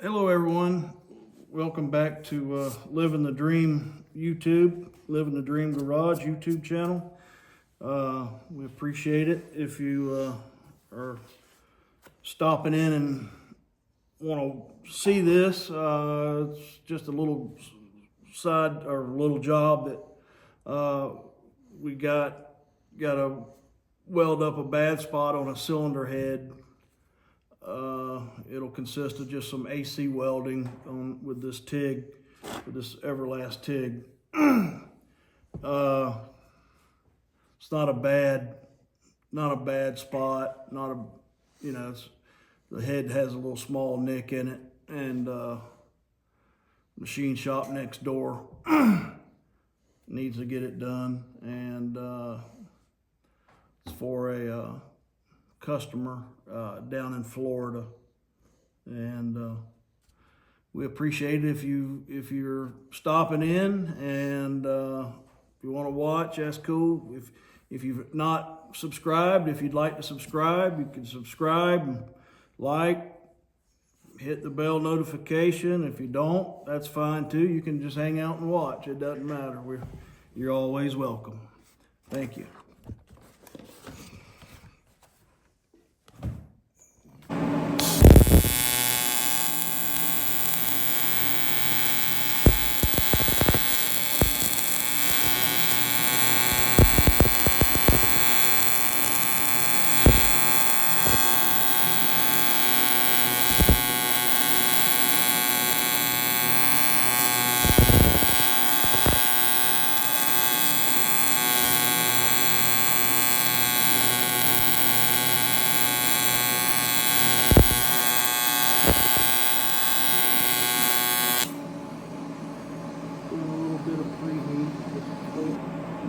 Hello everyone, welcome back to Living the Dream YouTube, Living the Dream Garage YouTube channel. We appreciate it if you are stopping in and want to see this. It's just a little side or little job that we got to weld up a bad spot on a cylinder head. It'll consist of just some AC welding with this TIG, with this Everlast TIG. It's not a bad spot. The head has a little small nick in it, and machine shop next door needs to get it done, and it's for a customer down in Florida, and we appreciate it if you're stopping in, and if you want to watch, that's cool. If you've not subscribed, if you'd like to subscribe, you can subscribe and like, hit the bell notification. If you don't, that's fine too. You can just hang out and watch. It doesn't matter. You're always welcome. Thank you.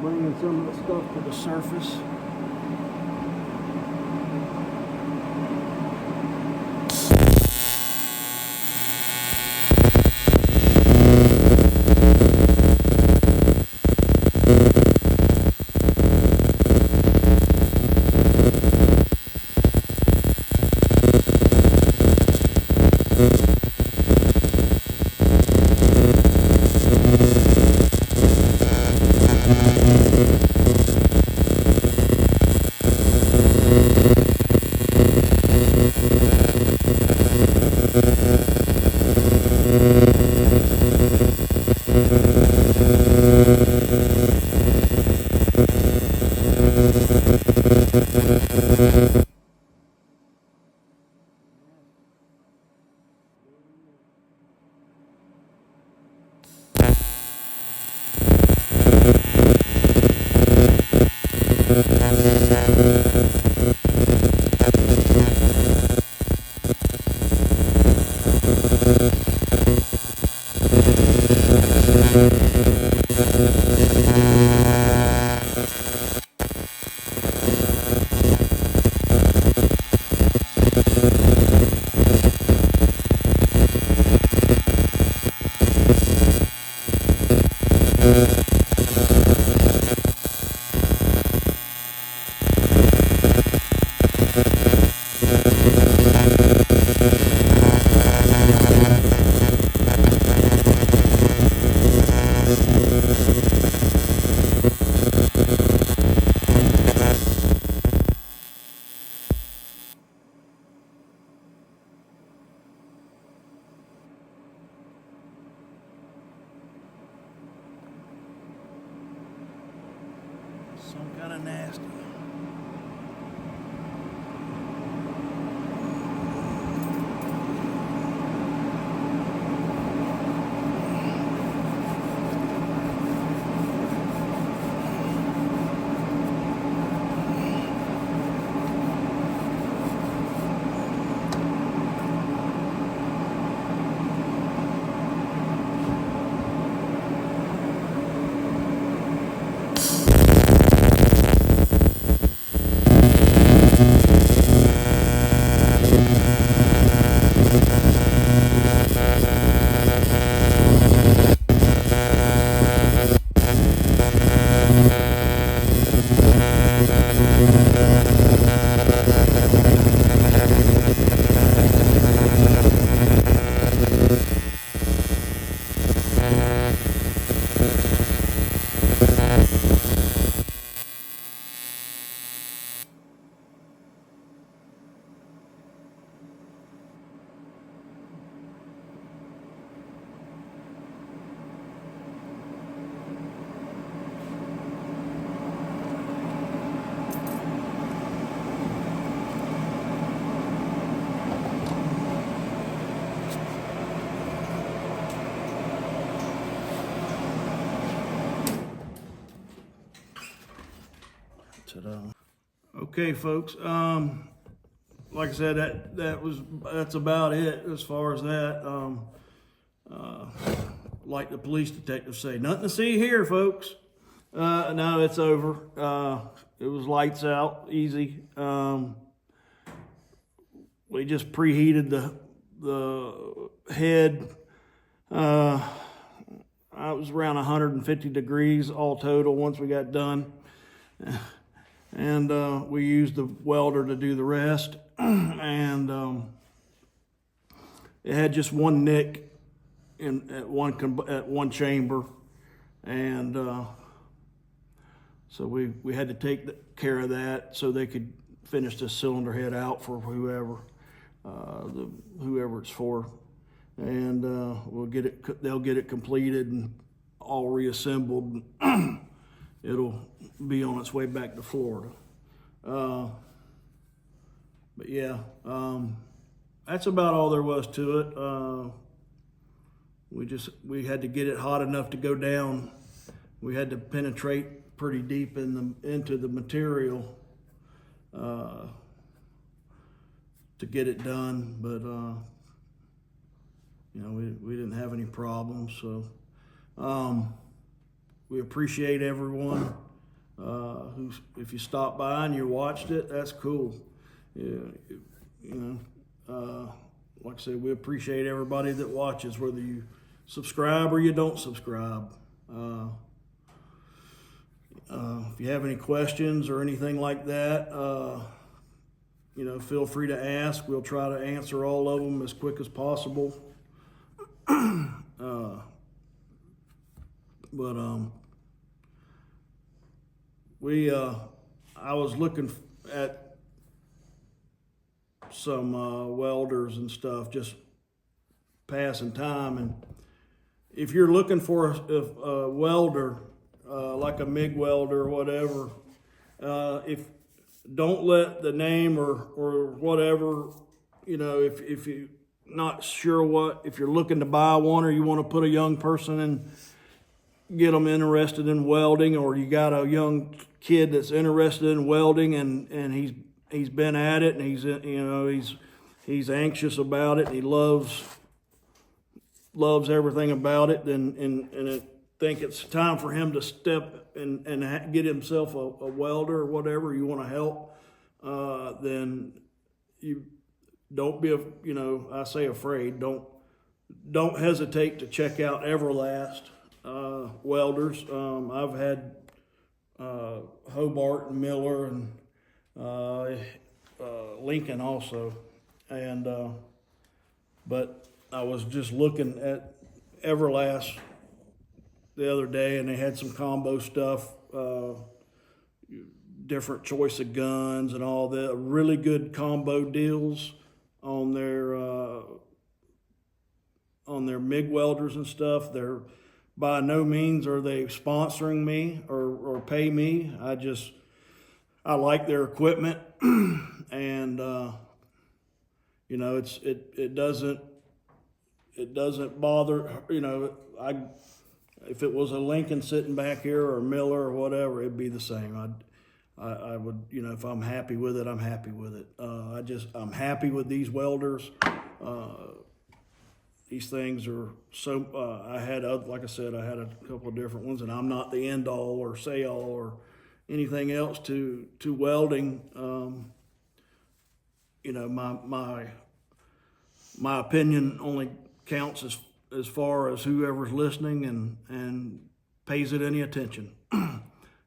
Bringing some of the stuff to the surface. Some kind of nasty. it. Okay, folks. Like I said, that's about it as far as that. Like the police detectives say, nothing to see here, folks. No, it's over. It was lights out, easy. We just preheated the head. I was around 150 degrees all total once we got done. And we used the welder to do the rest. And it had just one nick at one chamber. And so we had to take care of that so they could finish the cylinder head out for whoever it's for, and they'll get it completed and all reassembled. It'll be on its way back to Florida. But yeah, that's about all there was to it. We had to get it hot enough to go down. We had to penetrate pretty deep into the material to get it done, but we didn't have any problems. So we appreciate everyone if you stopped by and you watched it, that's cool. Like I said, we appreciate everybody that watches, whether you subscribe or you don't subscribe. If you have any questions or anything like that, feel free to ask. We'll try to answer all of them as quick as possible. I was looking at some welders and stuff, just passing time. And if you're looking for a welder, like a MIG welder or whatever, if don't let the name or whatever, if you're not sure if you're looking to buy one or you want to put a young person and get them interested in welding, or you got a young kid that's interested in welding and he's been at it and he's anxious about it and he loves everything about it, and think it's time for him to step and get himself a welder or whatever, you want to help, then you don't be, I say afraid, don't hesitate to check out Everlast welders. I've had Hobart and Miller and Lincoln also, and but I was just looking at Everlast the other day, and they had some combo stuff, different choice of guns and all that, really good combo deals on their MIG welders and stuff. They're by no means are they sponsoring me or pay me. I like their equipment, and it doesn't bother, if it was a Lincoln sitting back here or a Miller or whatever, it'd be the same. I would, if I'm happy with it, I'm happy with it. I'm happy with these welders. These things are so, like I said, I had a couple of different ones, and I'm not the end all or say all or anything else to welding. My opinion only counts as far as whoever's listening and pays it any attention.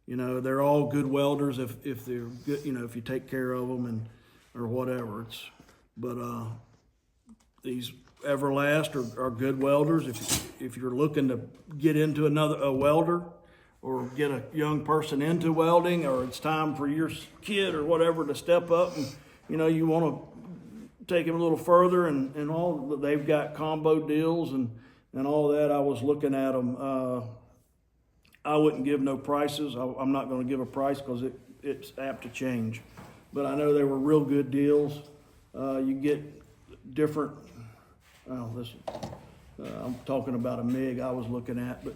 They're all good welders if they're good, if you take care of them or whatever. But these Everlast are good welders. If you're looking to get into a welder or get a young person into welding, or it's time for your kid or whatever to step up and you want to take him a little further and all, they've got combo deals and all that. I was looking at them. I wouldn't give no prices. I'm not going to give a price because it's apt to change. But I know they were real good deals. You get different, I'm talking about a MIG I was looking at, but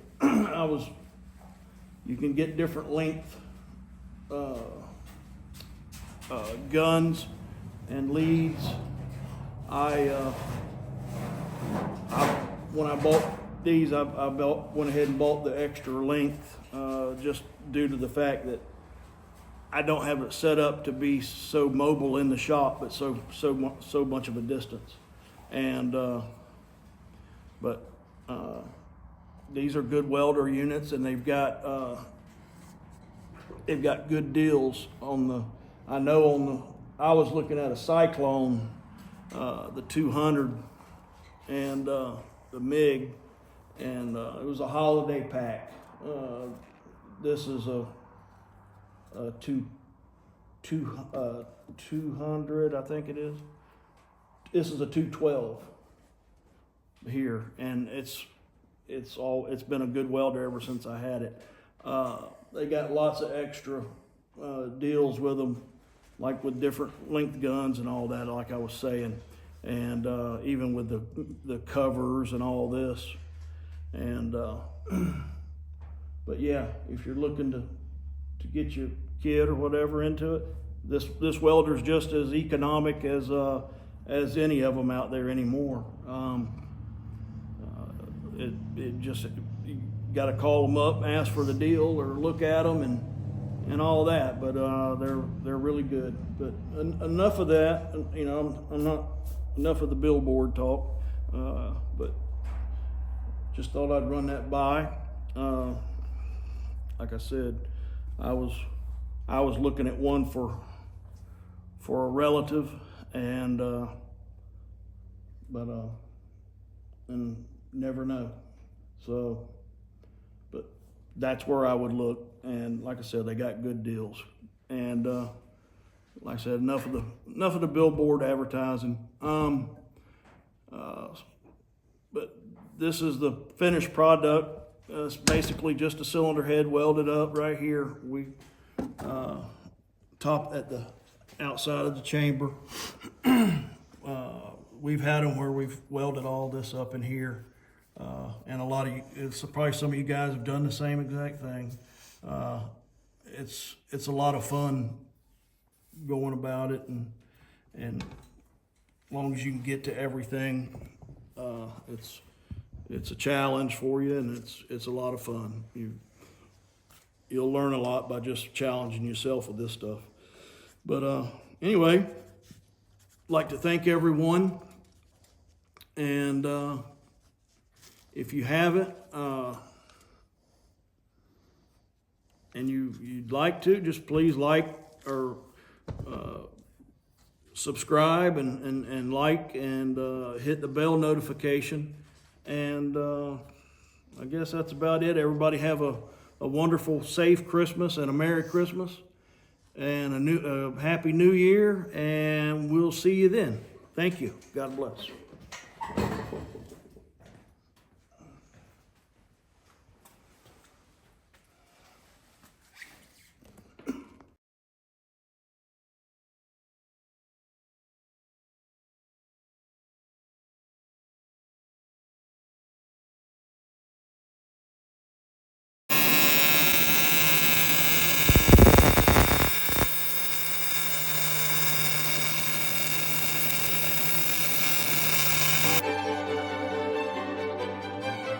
you can get different length guns and leads. When I bought these, I went ahead and bought the extra length just due to the fact that I don't have it set up to be so mobile in the shop, but so much of a distance. And these are good welder units, and they've got good deals on the. I was looking at a Cyclone, the 200, and the MIG, and it was a holiday pack. This is a 200, I think it is. This is a 212 here, and it's been a good welder ever since I had it. They got lots of extra deals with them, like with different length guns and all that, like I was saying, and even with the covers and all this. And but yeah, if you're looking to get your kid or whatever into it, this welder's just as economic as any of them out there anymore. It just, you got to call them up, ask for the deal, or look at them and all that. But they're really good. But enough of that. You know, I'm not enough of the billboard talk. But just thought I'd run that by. Like I said, I was looking at one for a relative, and and never know. So, but that's where I would look. And like I said, they got good deals. And like I said, enough of the billboard advertising. But this is the finished product. It's basically just a cylinder head welded up right here. We top at the outside of the chamber. We've had them where we've welded all this up in here. And a lot of you, it's probably some of you guys have done the same exact thing. It's a lot of fun going about it, and as long as you can get to everything, it's a challenge for you, and it's a lot of fun. You'll learn a lot by just challenging yourself with this stuff. But anyway, I'd like to thank everyone, and if you haven't, and you'd like to, just please like or subscribe and like and hit the bell notification. And I guess that's about it. Everybody have a wonderful, safe Christmas and a Merry Christmas and a happy New Year, and we'll see you then. Thank you. God bless.